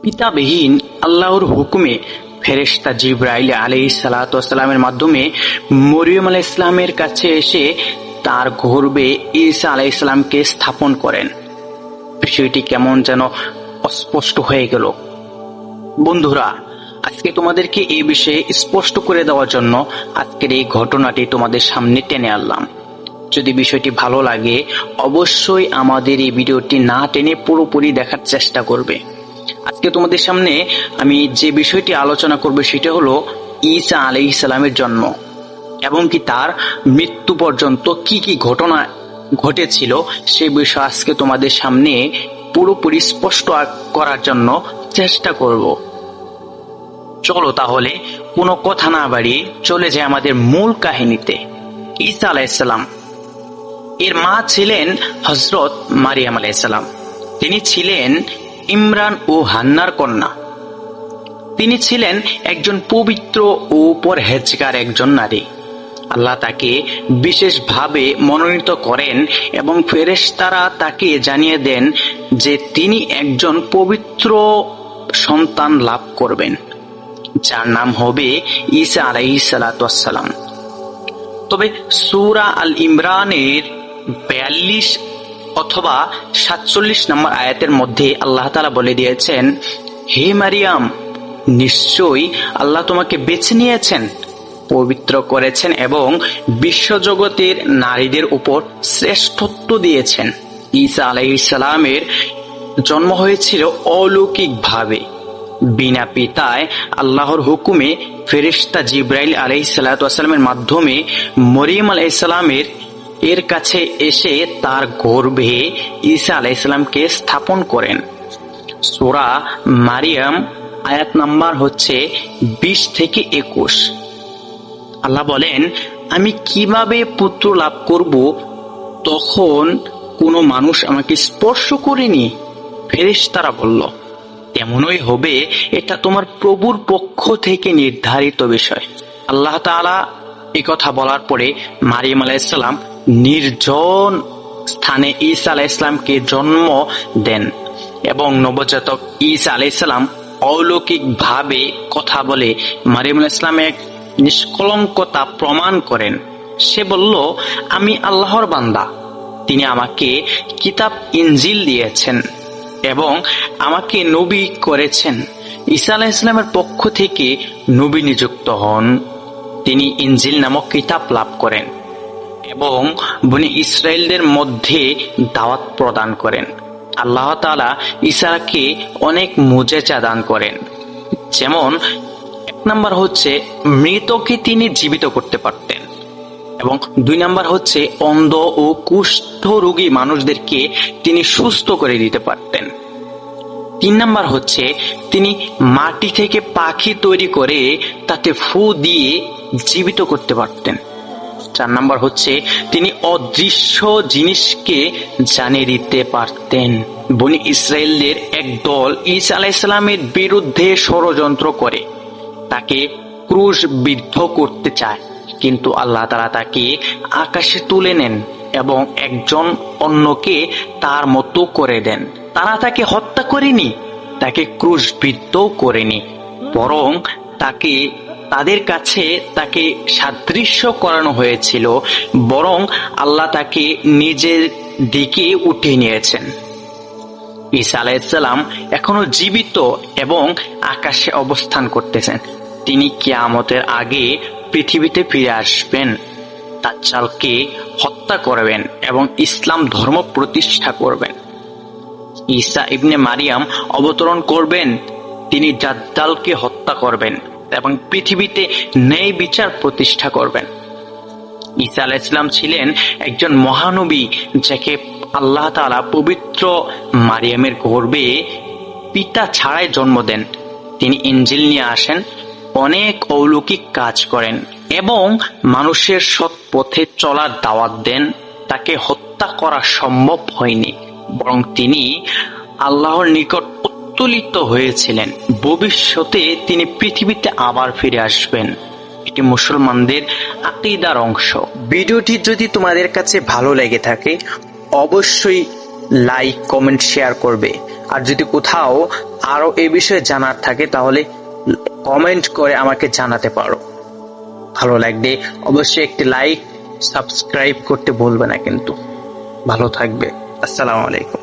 পিতাবিহীন আল্লাহর হুকুমে ফেরেশতা জিবরাইল আলাইহিস সালাতু ওয়াস সালামের মাধ্যমে মরিয়ম আলাইহিস সালামের কাছে এসে তার গর্ভে ঈসা আলাইহিস সালামকে স্থাপন করেন। বিষয়টি কেমন যেন অস্পষ্ট হয়ে গেল। বন্ধুরা, আজকে তোমাদেরকে এই বিষয়ে স্পষ্ট করে দেওয়ার জন্য আজকের এই ঘটনাটি তোমাদের সামনে টেনে আনলাম। যদি বিষয়টি ভালো লাগে অবশ্যই আমাদের এই ভিডিওটি না টেনে পুরোপুরি দেখার চেষ্টা করবে। আজকে তোমাদের সামনে আমি যে বিষয়টি আলোচনা করব সেটা হলো ঈসা আলাইহিস সালামের জন্ম এবং কি তার মৃত্যু পর্যন্ত কি কি ঘটনা ঘটেছিল সে বিষয় আজকে তোমাদের সামনে পুরোপুরি স্পষ্ট করার জন্য চেষ্টা করব। চলো তাহলে কোনো কথা না বাড়িয়ে চলে যায় আমাদের মূল কাহিনীতে। ঈসা আলাইহিস সালাম এর মা ছিলেন হযরত মারিয়াম আলাইহিস সালাম। তিনি ছিলেন ইমরান ও হান্নার কন্যা। তিনি ছিলেন একজন পবিত্র ও পরহেজগার একজন নারী। আল্লাহ তাকে বিশেষভাবে মনোনীত করেন এবং ফেরেশতারা তাকে জানিয়ে দেন যে তিনি একজন পবিত্র সন্তান লাভ করবেন, যার নাম হবে ঈসা আলাইহিস সালাতু ওয়াস সালাম। তবে সূরা আল ইমরানের 42 অথবা 47 নম্বর আয়াতের মধ্যে আল্লাহ তাআলা বলে দিয়েছেন, হে মারিয়াম, নিশ্চয়ই আল্লাহ তোমাকে বেছে নিয়েছেন, পবিত্র করেছেন এবং বিশ্বজগতের নারীদের উপর শ্রেষ্ঠত্ব দিয়েছেন। ঈসা আলাইহিস সালামের জন্ম হয়েছিল অলৌকিকভাবে, বিনা পিতায় আল্লাহর হুকুমে ফেরেশতা জিবরাইল আলাইহিস সালাতু ওয়াস সালামের মাধ্যমে মরিয়ম আলাইহিস সালামের এর কাছে এসে তার গর্ভে ঈসা আলাইহিস সালামকে স্থাপন করেন। সূরা মারিয়াম আয়াত নাম্বার হচ্ছে 20 থেকে 21। আল্লাহ বলেন, আমি কিভাবে পুত্র লাভ করব, তখন কোনো মানুষ আমাকে স্পর্শ করেনি। ফেরেশতারা বলল, তেমনই হবে, এটা তোমার প্রভুর পক্ষ থেকে নির্ধারিত বিষয়। আল্লাহ তাআলা এই কথা বলার পরে মারিয়াম আলাইহিস সালাম নির্জন স্থানে ঈসা আলাইহিস সালামকে জন্ম দেন এবং নবজাতক ঈসা আলাইহিস সালাম অলৌকিকভাবে কথা বলে মারিয়াম আলাইহিস সালামের নিষ্কলঙ্কতা প্রমাণ করেন। সে বলল, আমি আল্লাহর বান্দা, তিনি আমাকে কিতাব ইনজিল দিয়েছেন এবং আমাকে নবী করেছেন। ঈসা আলাইহিস সালামের পক্ষ থেকে নবী নিযুক্ত হন। তিনি ইনজিল নামক কিতাব লাভ করেন এবং বনি ইসরায়েলদের মধ্যে দাওয়াত প্রদান করেন। আল্লাহ তাআলা ঈসাকে অনেক মুজিজা দান করেন। যেমন 1 নাম্বার হচ্ছে মৃতকে তিনি জীবিত করতে পারতেন এবং 2 নাম্বার হচ্ছে অন্ধ ও কুষ্ঠ রোগী মানুষদেরকে তিনি সুস্থ করে দিতে পারতেন। 3 নাম্বার হচ্ছে তিনি মাটি থেকে পাখি তৈরি করে তাতে ফু দিয়ে জীবিত করতে পারতেন। 4 নাম্বার হচ্ছে তিনি অদৃশ্য জিনিসকে জানিয়ে দিতে পারতেন। বনি ইসরায়েলদের এক দল ঈসা আলাইহিস সালামের বিরুদ্ধে ষড়যন্ত্র করে তাকে ক্রুশবিদ্ধ করতে চায়, কিন্তু আল্লাহ তাআলা তাকে আকাশে তুলে নেন এবং একজন অন্যকে তার মতো করে দেন। তারা তাকে হত্যা করেনি, তাকে ক্রুশবিদ্ধও করেনি, বরং তাদের কাছে তাকে সাদৃশ্য করানো হয়েছিল, বরং আল্লাহ তাকে নিজের দিকে উঠিয়ে নিয়েছেন। ঈসা আলাইহিস সালাম এখনো জীবিত এবং আকাশে অবস্থান করতেছেন। তিনি কিয়ামতের আগে পৃথিবীতে ফিরে আসবেন, দাজ্জালকে হত্যা করবেন এবং ইসলাম ধর্ম প্রতিষ্ঠা করবেন। ঈসা ইবনে মারিয়াম অবতরণ করবেন, তিনি দাজ্জালকে হত্যা করবেন এবং পৃথিবীতে ন্যায় বিচার প্রতিষ্ঠা করবেন। ঈসা আলাইহিস সালাম ছিলেন একজন মহানবী, যাকে আল্লাহ তাআলা পবিত্র মারিয়ামের গর্ভে পিতা ছাড়াই জন্ম দেন। তিনি ইনজিল নিয়ে আসেন, অনেক অলৌকিক কাজ করেন এবং মানুষের সৎ পথে চলার দাওয়াত দেন। তাকে হত্যা করা সম্ভব হয়নি, বরং তিনি আল্লাহর নিকট উত্তোলিত হয়েছিলেন। ভবিষ্যতে তিনি পৃথিবীতে আবার ফিরে আসবেন। এটি মুসলমানদের আকীদার অংশ। ভিডিওটি যদি তোমাদের কাছে ভালো লেগে থাকে অবশ্যই লাইক, কমেন্ট, শেয়ার করবে আর যদি কোথাও আরো এই বিষয়ে জানার থাকে তাহলে কমেন্ট করে আমাকে জানাতে পারো। ভালো লাগলে অবশ্যই একটি লাইক, সাবস্ক্রাইব করতে ভুলবে না কিন্তু। ভালো থাকবে। আসসালামু আলাইকুম।